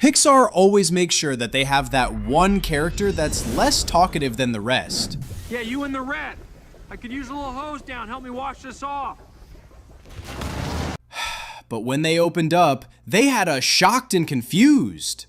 Pixar always makes sure that they have that one character that's less talkative than the rest. Yeah, you and the rat. I could use a little hose down. Help me wash this off. But when they opened up, they had us shocked and confused.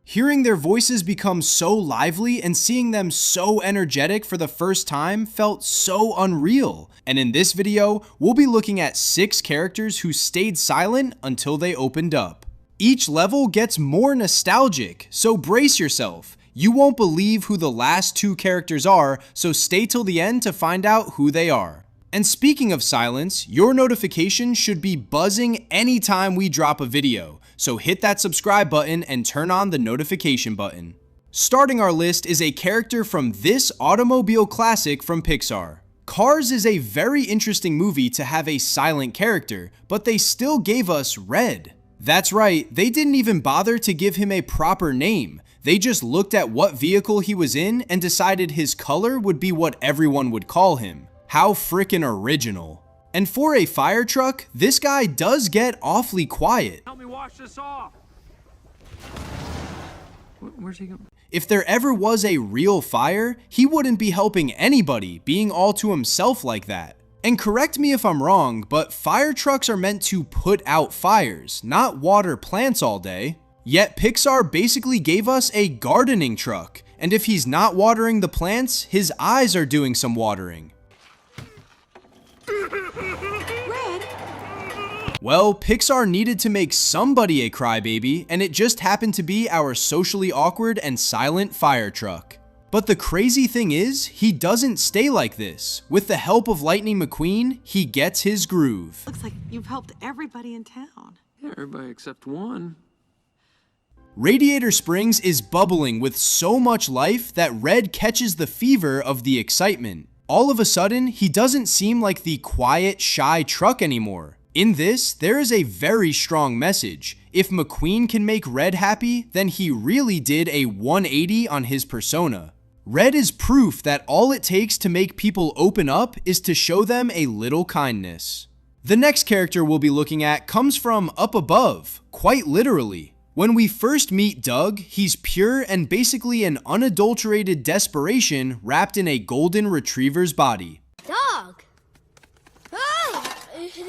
Hearing their voices become so lively and seeing them so energetic for the first time felt so unreal. And in this video, we'll be looking at 6 characters who stayed silent until they opened up. Each level gets more nostalgic, so brace yourself. You won't believe who the last 2 characters are, so stay till the end to find out who they are. And speaking of silence, your notification should be buzzing anytime we drop a video, so hit that subscribe button and turn on the notification button. Starting our list is a character from this automobile classic from Pixar. Cars is a very interesting movie to have a silent character, but they still gave us Red. That's right, they didn't even bother to give him a proper name. They just looked at what vehicle he was in and decided his color would be what everyone would call him. How frickin' original. And for a fire truck, this guy does get awfully quiet. Help me wash this off. Where's he going? If there ever was a real fire, he wouldn't be helping anybody, being all to himself like that. And correct me if I'm wrong, but fire trucks are meant to put out fires, not water plants all day. Yet Pixar basically gave us a gardening truck, and if he's not watering the plants, his eyes are doing some watering. Well, Pixar needed to make somebody a crybaby, and it just happened to be our socially awkward and silent fire truck. But the crazy thing is, he doesn't stay like this. With the help of Lightning McQueen, he gets his groove. Looks like you've helped everybody in town. Yeah, everybody except one. Radiator Springs is bubbling with so much life that Red catches the fever of the excitement. All of a sudden, he doesn't seem like the quiet, shy truck anymore. In this, there is a very strong message. If McQueen can make Red happy, then he really did a 180 on his persona. Red is proof that all it takes to make people open up is to show them a little kindness. The next character we'll be looking at comes from up above, quite literally. When we first meet Doug, he's pure and basically an unadulterated desperation wrapped in a golden retriever's body. Dog!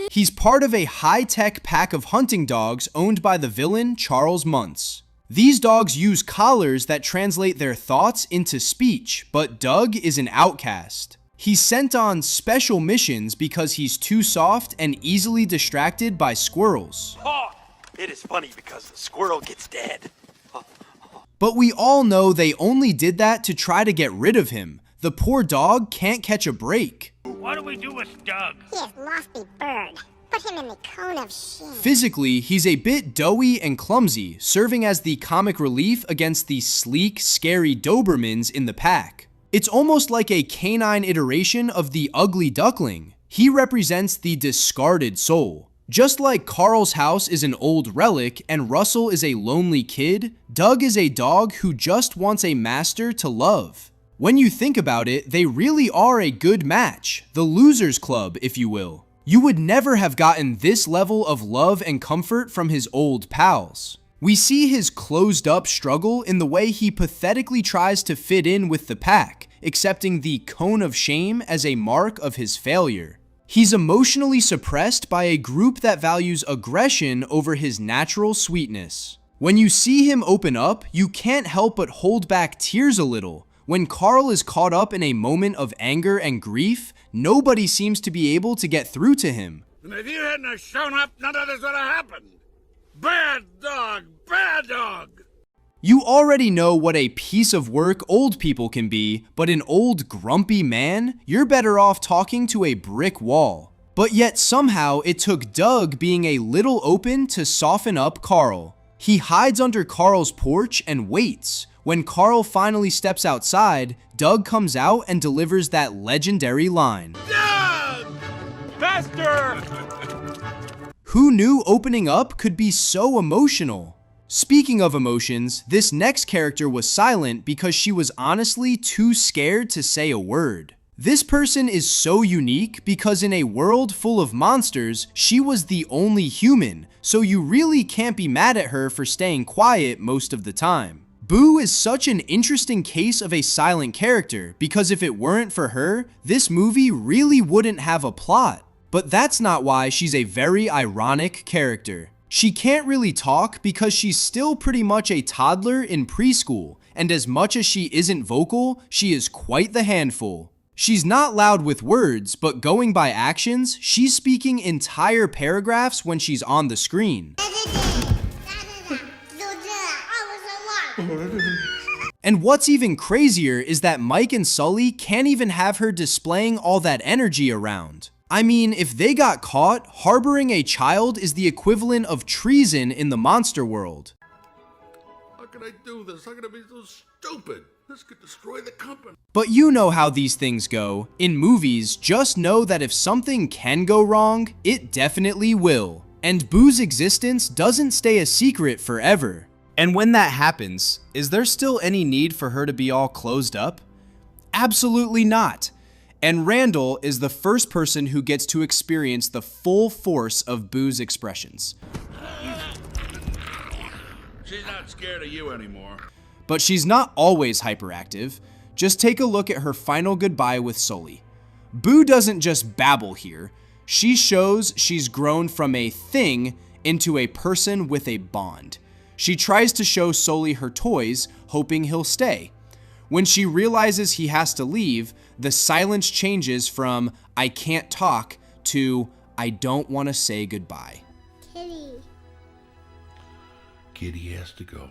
He's part of a high-tech pack of hunting dogs owned by the villain Charles Muntz. These dogs use collars that translate their thoughts into speech, but Doug is an outcast. He's sent on special missions because he's too soft and easily distracted by squirrels. It is funny because the squirrel gets dead. But we all know they only did that to try to get rid of him. The poor dog can't catch a break. What do we do with Doug? He is lofty bird. Put him in the cone of shame. Physically, he's a bit doughy and clumsy, serving as the comic relief against the sleek, scary Dobermans in the pack. It's almost like a canine iteration of the ugly duckling. He represents the discarded soul. Just like Carl's house is an old relic and Russell is a lonely kid, Doug is a dog who just wants a master to love. When you think about it, they really are a good match, the losers club, if you will. You would never have gotten this level of love and comfort from his old pals. We see his closed up struggle in the way he pathetically tries to fit in with the pack, accepting the cone of shame as a mark of his failure. He's emotionally suppressed by a group that values aggression over his natural sweetness. When you see him open up, you can't help but hold back tears a little. When Carl is caught up in a moment of anger and grief, nobody seems to be able to get through to him. And if you hadn't have shown up, none of this would have happened. Bad dog, bad dog. You already know what a piece of work old people can be, but an old grumpy man, you're better off talking to a brick wall. But yet somehow it took Doug being a little open to soften up Carl. He hides under Carl's porch and waits. When Carl finally steps outside, Doug comes out and delivers that legendary line. Doug! Faster! Who knew opening up could be so emotional? Speaking of emotions, this next character was silent because she was honestly too scared to say a word. This person is so unique because in a world full of monsters, she was the only human, so you really can't be mad at her for staying quiet most of the time. Boo is such an interesting case of a silent character because if it weren't for her, this movie really wouldn't have a plot. But that's not why she's a very ironic character. She can't really talk because she's still pretty much a toddler in preschool, and as much as she isn't vocal, she is quite the handful. She's not loud with words, but going by actions, she's speaking entire paragraphs when she's on the screen. And what's even crazier is that Mike and Sully can't even have her displaying all that energy around. I mean, if they got caught, harboring a child is the equivalent of treason in the monster world. How can I do this? How can I be so stupid? This could destroy the company. But you know how these things go. In movies, just know that if something can go wrong, it definitely will. And Boo's existence doesn't stay a secret forever. And when that happens, is there still any need for her to be all closed up? Absolutely not. And Randall is the first person who gets to experience the full force of Boo's expressions. She's not scared of you anymore. But she's not always hyperactive. Just take a look at her final goodbye with Sully. Boo doesn't just babble here. She shows she's grown from a thing into a person with a bond. She tries to show Sully her toys, hoping he'll stay. When she realizes he has to leave, the silence changes from "I can't talk" to "I don't want to say goodbye." Kitty has to go.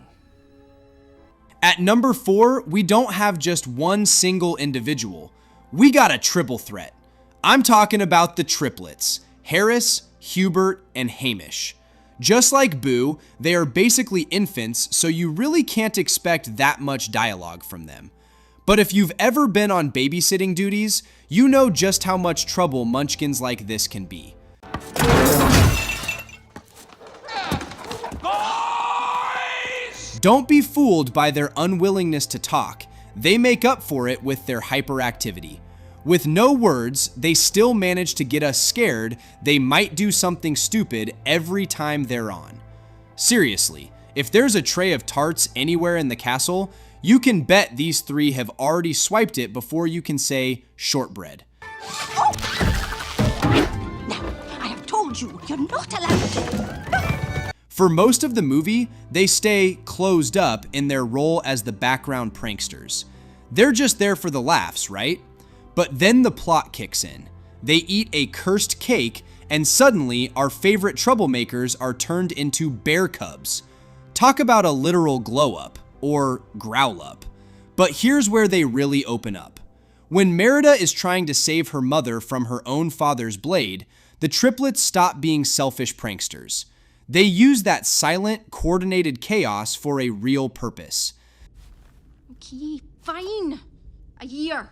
At number 4, we don't have just one single individual. We got a triple threat. I'm talking about the triplets, Harris, Hubert, and Hamish. Just like Boo, they are basically infants, so you really can't expect that much dialogue from them. But if you've ever been on babysitting duties, you know just how much trouble munchkins like this can be. Don't be fooled by their unwillingness to talk. They make up for it with their hyperactivity. With no words, they still manage to get us scared they might do something stupid every time they're on. Seriously, if there's a tray of tarts anywhere in the castle, you can bet these three have already swiped it before you can say shortbread. Oh! Now, I have told you, you're not allowed to. For most of the movie, they stay closed up in their role as the background pranksters. They're just there for the laughs, right? But then the plot kicks in. They eat a cursed cake, and suddenly our favorite troublemakers are turned into bear cubs. Talk about a literal glow up, or growl up. But here's where they really open up. When Merida is trying to save her mother from her own father's blade, the triplets stop being selfish pranksters. They use that silent, coordinated chaos for a real purpose. Okay, fine. A year.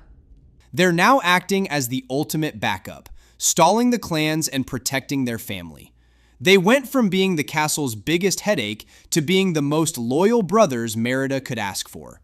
They're now acting as the ultimate backup, stalling the clans and protecting their family. They went from being the castle's biggest headache to being the most loyal brothers Merida could ask for.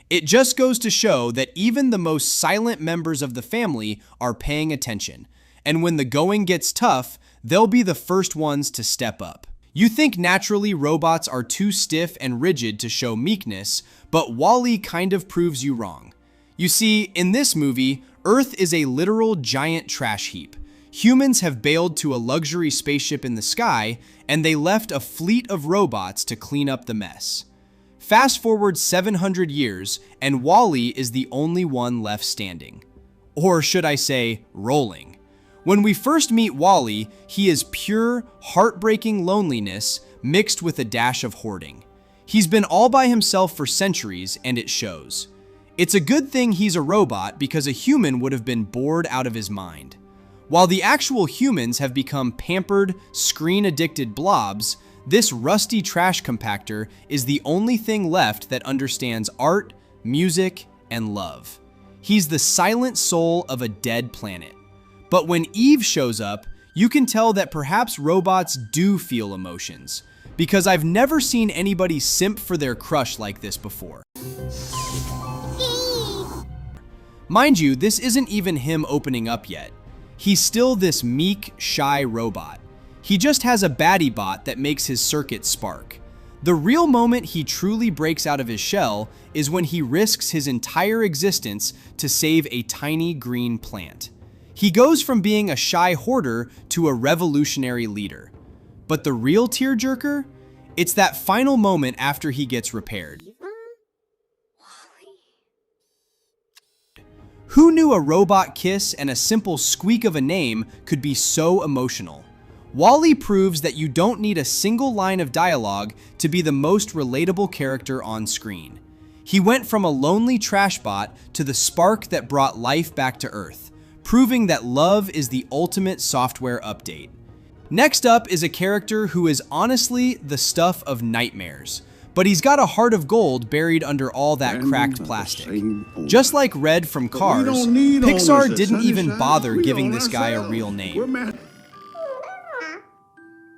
It just goes to show that even the most silent members of the family are paying attention, and when the going gets tough, they'll be the first ones to step up. You think naturally robots are too stiff and rigid to show meekness, but WALL-E kind of proves you wrong. You see, in this movie, Earth is a literal giant trash heap. Humans have bailed to a luxury spaceship in the sky, and they left a fleet of robots to clean up the mess. Fast forward 700 years, and WALL-E is the only one left standing. Or should I say, rolling. When we first meet WALL-E, he is pure, heartbreaking loneliness mixed with a dash of hoarding. He's been all by himself for centuries, and it shows. It's a good thing he's a robot because a human would have been bored out of his mind. While the actual humans have become pampered, screen-addicted blobs, this rusty trash compactor is the only thing left that understands art, music, and love. He's the silent soul of a dead planet. But when Eve shows up, you can tell that perhaps robots do feel emotions, because I've never seen anybody simp for their crush like this before. Mind you, this isn't even him opening up yet. He's still this meek, shy robot. He just has a baddie bot that makes his circuits spark. The real moment he truly breaks out of his shell is when he risks his entire existence to save a tiny green plant. He goes from being a shy hoarder to a revolutionary leader. But the real tearjerker? It's that final moment after he gets repaired. Who knew a robot kiss and a simple squeak of a name could be so emotional? WALL-E proves that you don't need a single line of dialogue to be the most relatable character on screen. He went from a lonely trash bot to the spark that brought life back to Earth, proving that love is the ultimate software update. Next up is a character who is honestly the stuff of nightmares, but he's got a heart of gold buried under all that cracked plastic. Just like Red from Cars, Pixar didn't even bother giving this guy a real name.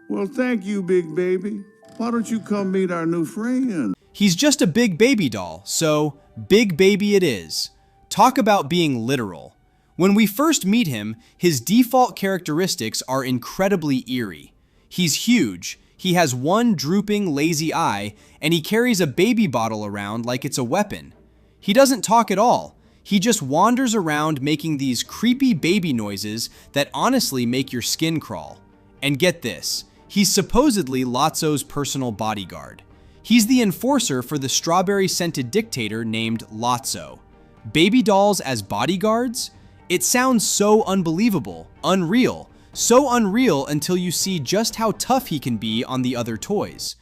Well, thank you, big baby. Why don't you come meet our new friend? He's just a big baby doll, so big baby it is. Talk about being literal. When we first meet him, his default characteristics are incredibly eerie. He's huge, he has one drooping, lazy eye, and he carries a baby bottle around like it's a weapon. He doesn't talk at all. He just wanders around making these creepy baby noises that honestly make your skin crawl. And get this, he's supposedly Lotso's personal bodyguard. He's the enforcer for the strawberry-scented dictator named Lotso. Baby dolls as bodyguards? It sounds so unbelievable, unreal. So unreal until you see just how tough he can be on the other toys.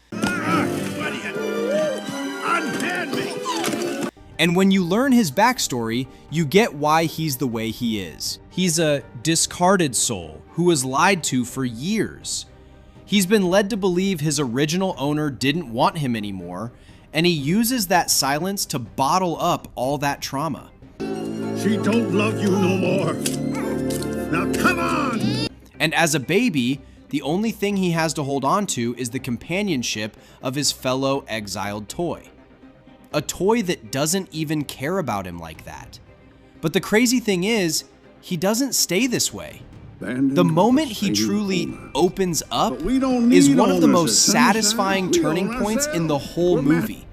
And when you learn his backstory, you get why he's the way he is. He's a discarded soul who was lied to for years. He's been led to believe his original owner didn't want him anymore, and he uses that silence to bottle up all that trauma. She don't love you no more. Now come on! And as a baby, the only thing he has to hold on to is the companionship of his fellow exiled toy. A toy that doesn't even care about him like that. But the crazy thing is, he doesn't stay this way. The moment he truly opens up is one of the most satisfying turning points in the whole movie.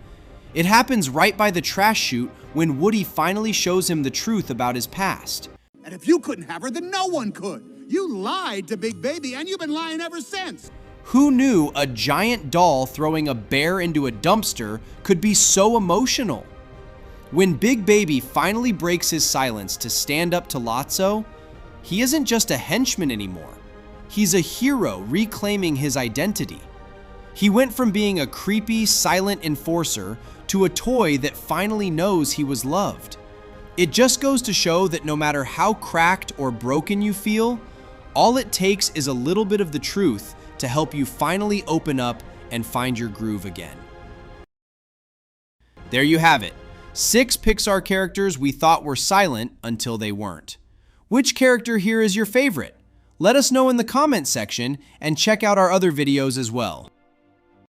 It happens right by the trash chute when Woody finally shows him the truth about his past. And if you couldn't have her, then no one could. You lied to Big Baby, and you've been lying ever since. Who knew a giant doll throwing a bear into a dumpster could be so emotional? When Big Baby finally breaks his silence to stand up to Lotso, he isn't just a henchman anymore. He's a hero reclaiming his identity. He went from being a creepy, silent enforcer to a toy that finally knows he was loved. It just goes to show that no matter how cracked or broken you feel, all it takes is a little bit of the truth to help you finally open up and find your groove again. There you have it. 6 Pixar characters we thought were silent until they weren't. Which character here is your favorite? Let us know in the comment section and check out our other videos as well.